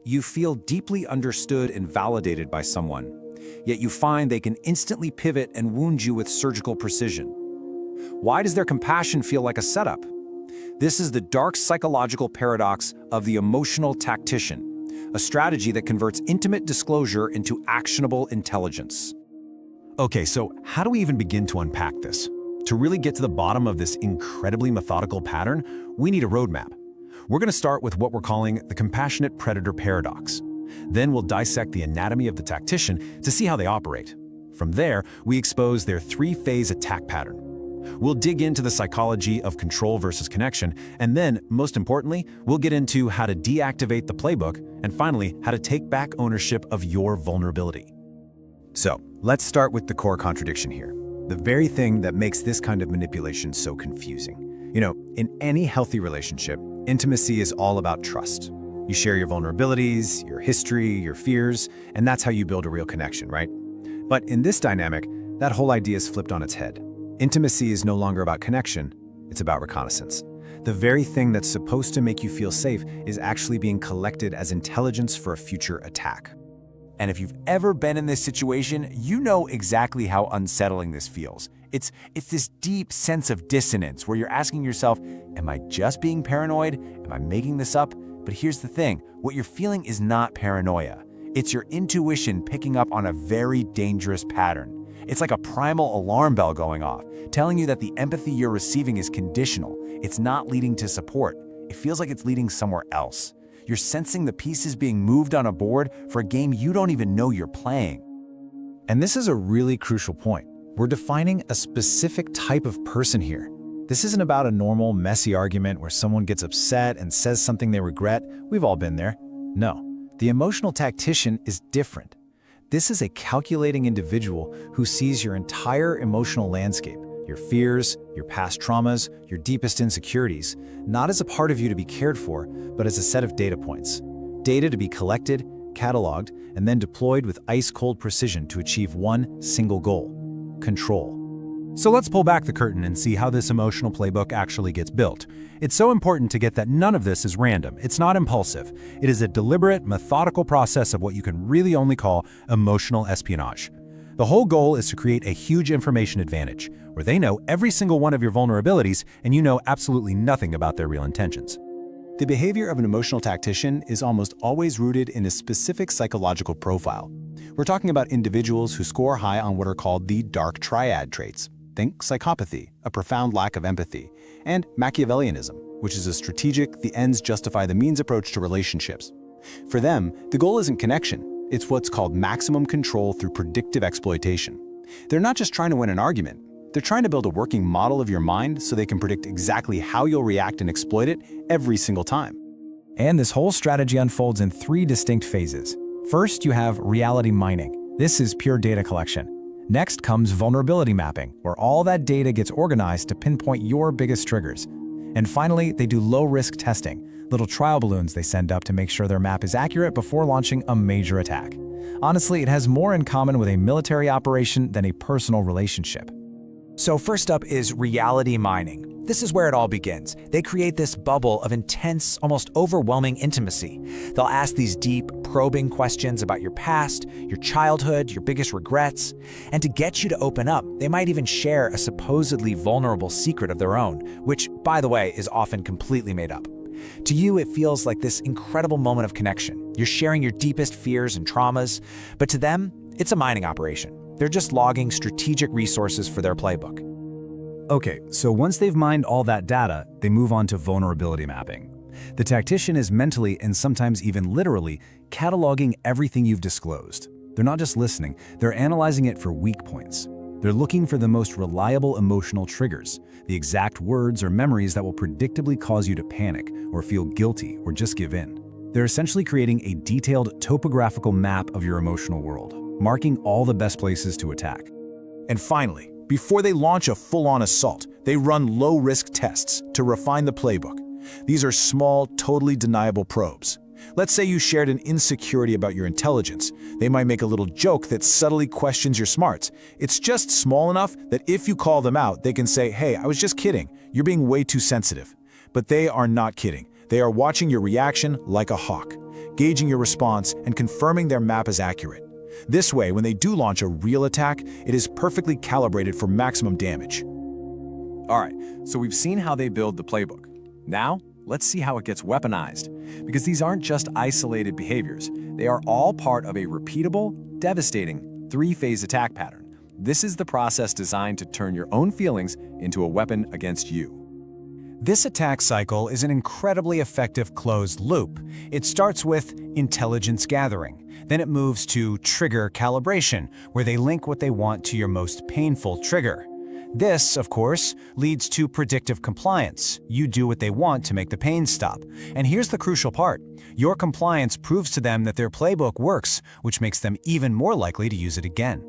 You feel deeply understood and validated by someone, yet you find they can instantly pivot and wound you with surgical precision. Why does their compassion feel like a setup? This is the dark psychological paradox of the emotional tactician, a strategy that converts intimate disclosure into actionable intelligence. Okay, so how do we even begin to unpack this? To really get to the bottom of this incredibly methodical pattern, we need a roadmap. We're going to start with what we're calling the compassionate predator paradox. Then we'll dissect the anatomy of the tactician to see how they operate. From there, we expose their three-phase attack pattern. We'll dig into the psychology of control versus connection, and then, most importantly, we'll get into how to deactivate the playbook, and finally, how to take back ownership of your vulnerability. So, let's start with the core contradiction here. The very thing that makes this kind of manipulation so confusing. In any healthy relationship, intimacy is all about trust. You share your vulnerabilities, your history, your fears, and that's how you build a real connection, right? But in this dynamic, that whole idea is flipped on its head. Intimacy is no longer about connection, it's about reconnaissance. The very thing that's supposed to make you feel safe is actually being collected as intelligence for a future attack. And if you've ever been in this situation, you know exactly how unsettling this feels. It's this deep sense of dissonance where you're asking yourself, am I just being paranoid? Am I making this up? But here's the thing, what you're feeling is not paranoia. It's your intuition picking up on a very dangerous pattern. It's like a primal alarm bell going off, telling you that the empathy you're receiving is conditional. It's not leading to support. It feels like it's leading somewhere else. You're sensing the pieces being moved on a board for a game you don't even know you're playing. And this is a really crucial point. We're defining a specific type of person here. This isn't about a normal, messy argument where someone gets upset and says something they regret. We've all been there. No, the emotional tactician is different. This is a calculating individual who sees your entire emotional landscape, your fears, your past traumas, your deepest insecurities, not as a part of you to be cared for, but as a set of data points. Data to be collected, cataloged, and then deployed with ice-cold precision to achieve one single goal: control. So let's pull back the curtain and see how this emotional playbook actually gets built. It's so important to get that none of this is random. It's not impulsive. It is a deliberate, methodical process of what you can really only call emotional espionage. The whole goal is to create a huge information advantage, where they know every single one of your vulnerabilities and you know absolutely nothing about their real intentions. The behavior of an emotional tactician is almost always rooted in a specific psychological profile. We're talking about individuals who score high on what are called the dark triad traits. Think psychopathy, a profound lack of empathy, and Machiavellianism, which is a strategic, the ends justify the means approach to relationships. For them, the goal isn't connection. It's what's called maximum control through predictive exploitation. They're not just trying to win an argument. They're trying to build a working model of your mind so they can predict exactly how you'll react and exploit it every single time. And this whole strategy unfolds in three distinct phases. First, you have reality mining. This is pure data collection. Next comes vulnerability mapping, where all that data gets organized to pinpoint your biggest triggers. And finally, they do low-risk testing, little trial balloons they send up to make sure their map is accurate before launching a major attack. Honestly, it has more in common with a military operation than a personal relationship. So first up is reality mining. This is where it all begins. They create this bubble of intense, almost overwhelming intimacy. They'll ask these deep, probing questions about your past, your childhood, your biggest regrets. And to get you to open up, they might even share a supposedly vulnerable secret of their own, which, by the way, is often completely made up. To you, it feels like this incredible moment of connection. You're sharing your deepest fears and traumas, but to them, it's a mining operation. They're just logging strategic resources for their playbook. Okay, so once they've mined all that data, they move on to vulnerability mapping. The tactician is mentally and sometimes even literally cataloging everything you've disclosed. They're not just listening, they're analyzing it for weak points. They're looking for the most reliable emotional triggers, the exact words or memories that will predictably cause you to panic or feel guilty or just give in. They're essentially creating a detailed topographical map of your emotional world, marking all the best places to attack. And finally, before they launch a full-on assault, they run low-risk tests to refine the playbook. These are small, totally deniable probes. Let's say you shared an insecurity about your intelligence. They might make a little joke that subtly questions your smarts. It's just small enough that if you call them out, they can say, "Hey, I was just kidding. You're being way too sensitive." But they are not kidding. They are watching your reaction like a hawk. gauging your response and confirming their map is accurate. This way, when they do launch a real attack, it is perfectly calibrated for maximum damage. All right, so we've seen how they build the playbook. Now, let's see how it gets weaponized. Because these aren't just isolated behaviors. They are all part of a repeatable, devastating, three-phase attack pattern. This is the process designed to turn your own feelings into a weapon against you. This attack cycle is an incredibly effective closed loop. It starts with intelligence gathering. Then it moves to trigger calibration, where they link what they want to your most painful trigger. This, of course, leads to predictive compliance. You do what they want to make the pain stop. And here's the crucial part. Your compliance proves to them that their playbook works, which makes them even more likely to use it again.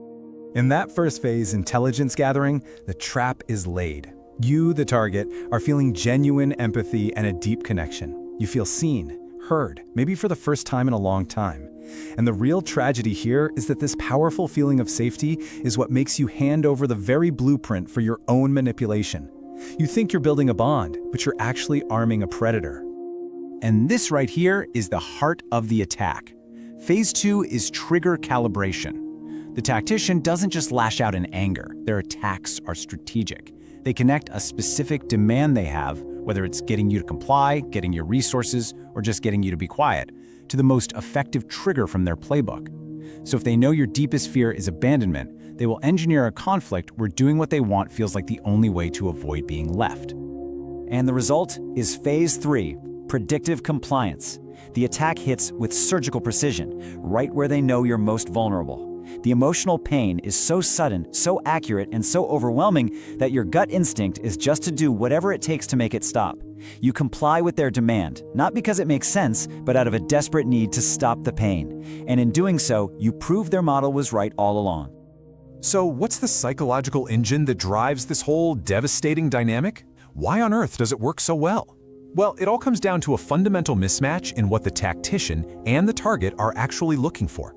In that first phase, intelligence gathering, the trap is laid. You, the target, are feeling genuine empathy and a deep connection. You feel seen, heard, maybe for the first time in a long time. And the real tragedy here is that this powerful feeling of safety is what makes you hand over the very blueprint for your own manipulation. You think you're building a bond, but you're actually arming a predator. And this right here is the heart of the attack. Phase 2 is trigger calibration. The tactician doesn't just lash out in anger. Their attacks are strategic. They connect a specific demand they have, whether it's getting you to comply, getting your resources, or just getting you to be quiet, to the most effective trigger from their playbook. So if they know your deepest fear is abandonment, they will engineer a conflict where doing what they want feels like the only way to avoid being left. And the result is Phase 3, Predictive Compliance. The attack hits with surgical precision, right where they know you're most vulnerable. The emotional pain is so sudden, so accurate, and so overwhelming that your gut instinct is just to do whatever it takes to make it stop. You comply with their demand, not because it makes sense, but out of a desperate need to stop the pain. And in doing so, you prove their model was right all along. So what's the psychological engine that drives this whole devastating dynamic? Why on earth does it work so well? Well, it all comes down to a fundamental mismatch in what the tactician and the target are actually looking for.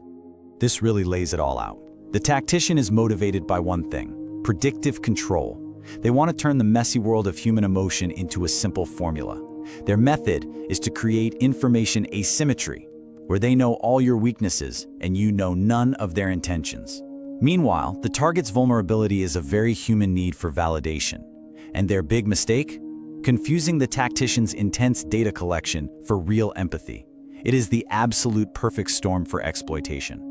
This really lays it all out. The tactician is motivated by one thing: predictive control. They want to turn the messy world of human emotion into a simple formula. Their method is to create information asymmetry, where they know all your weaknesses and you know none of their intentions. Meanwhile, the target's vulnerability is a very human need for validation. And their big mistake? Confusing the tactician's intense data collection for real empathy. It is the absolute perfect storm for exploitation.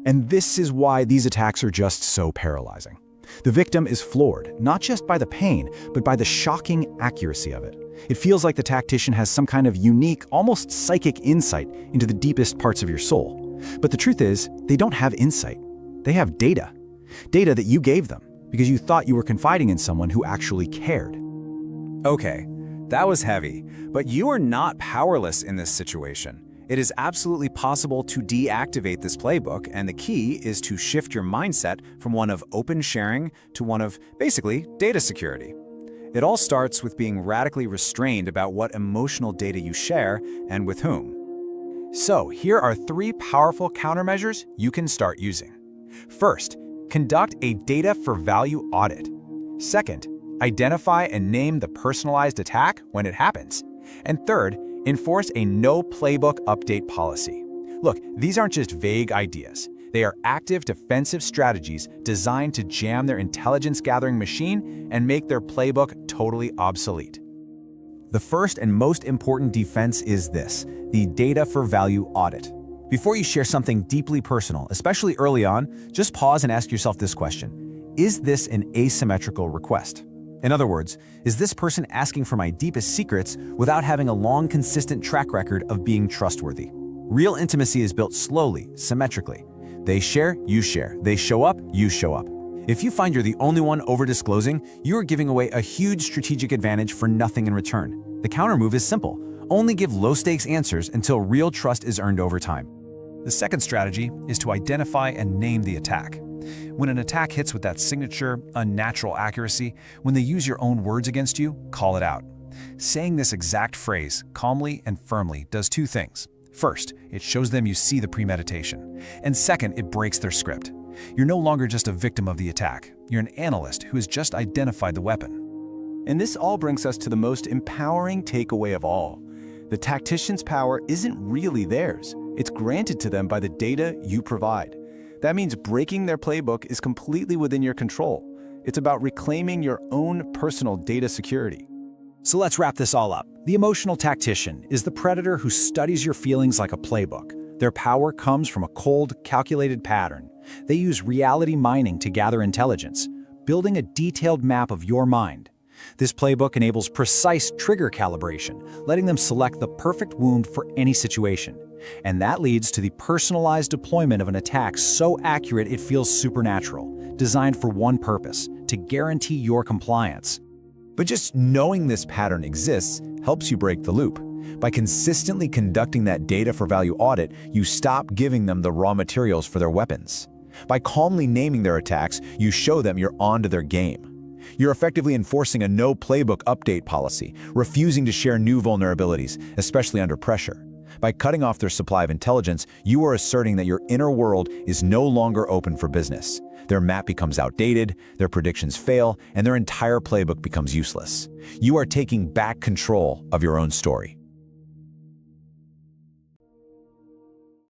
And this is why these attacks are just so paralyzing. The victim is floored, not just by the pain, but by the shocking accuracy of it. It feels like the tactician has some kind of unique, almost psychic insight into the deepest parts of your soul. But the truth is, they don't have insight. They have data. Data that you gave them, because you thought you were confiding in someone who actually cared. Okay, that was heavy, but you are not powerless in this situation. It is absolutely possible to deactivate this playbook, and the key is to shift your mindset from one of open sharing to one of, basically, data security. It all starts with being radically restrained about what emotional data you share and with whom. So, here are 3 powerful countermeasures you can start using. First, conduct a Data-For-Value Audit. Second, identify and name the personalized attack when it happens. And third, enforce a no playbook update policy. Look, these aren't just vague ideas. They are active defensive strategies designed to jam their intelligence gathering machine and make their playbook totally obsolete. The first and most important defense is this: the Data-For-Value Audit. Before you share something deeply personal, especially early on, just pause and ask yourself this question: is this an asymmetrical request? In other words, is this person asking for my deepest secrets without having a long, consistent track record of being trustworthy? Real intimacy is built slowly, symmetrically. They share, you share. They show up, you show up. If you find you're the only one over-disclosing, you are giving away a huge strategic advantage for nothing in return. The counter move is simple. Only give low-stakes answers until real trust is earned over time. The second strategy is to identify and name the attack. When an attack hits with that signature, unnatural accuracy, when they use your own words against you, call it out. Saying this exact phrase, calmly and firmly, does 2 things. First, it shows them you see the premeditation. And second, it breaks their script. You're no longer just a victim of the attack. You're an analyst who has just identified the weapon. And this all brings us to the most empowering takeaway of all. The tactician's power isn't really theirs. It's granted to them by the data you provide. That means breaking their playbook is completely within your control. It's about reclaiming your own personal data security. So let's wrap this all up. The emotional tactician is the predator who studies your feelings like a playbook. Their power comes from a cold, calculated pattern. They use reality mining to gather intelligence, building a detailed map of your mind. This playbook enables precise trigger calibration, letting them select the perfect wound for any situation. And that leads to the personalized deployment of an attack so accurate it feels supernatural, designed for one purpose: to guarantee your compliance. But just knowing this pattern exists helps you break the loop. By consistently conducting that data-for-value audit, you stop giving them the raw materials for their weapons. By calmly naming their attacks, you show them you're onto their game. You're effectively enforcing a no-playbook update policy, refusing to share new vulnerabilities, especially under pressure. By cutting off their supply of intelligence, you are asserting that your inner world is no longer open for business. Their map becomes outdated, their predictions fail, and their entire playbook becomes useless. You are taking back control of your own story.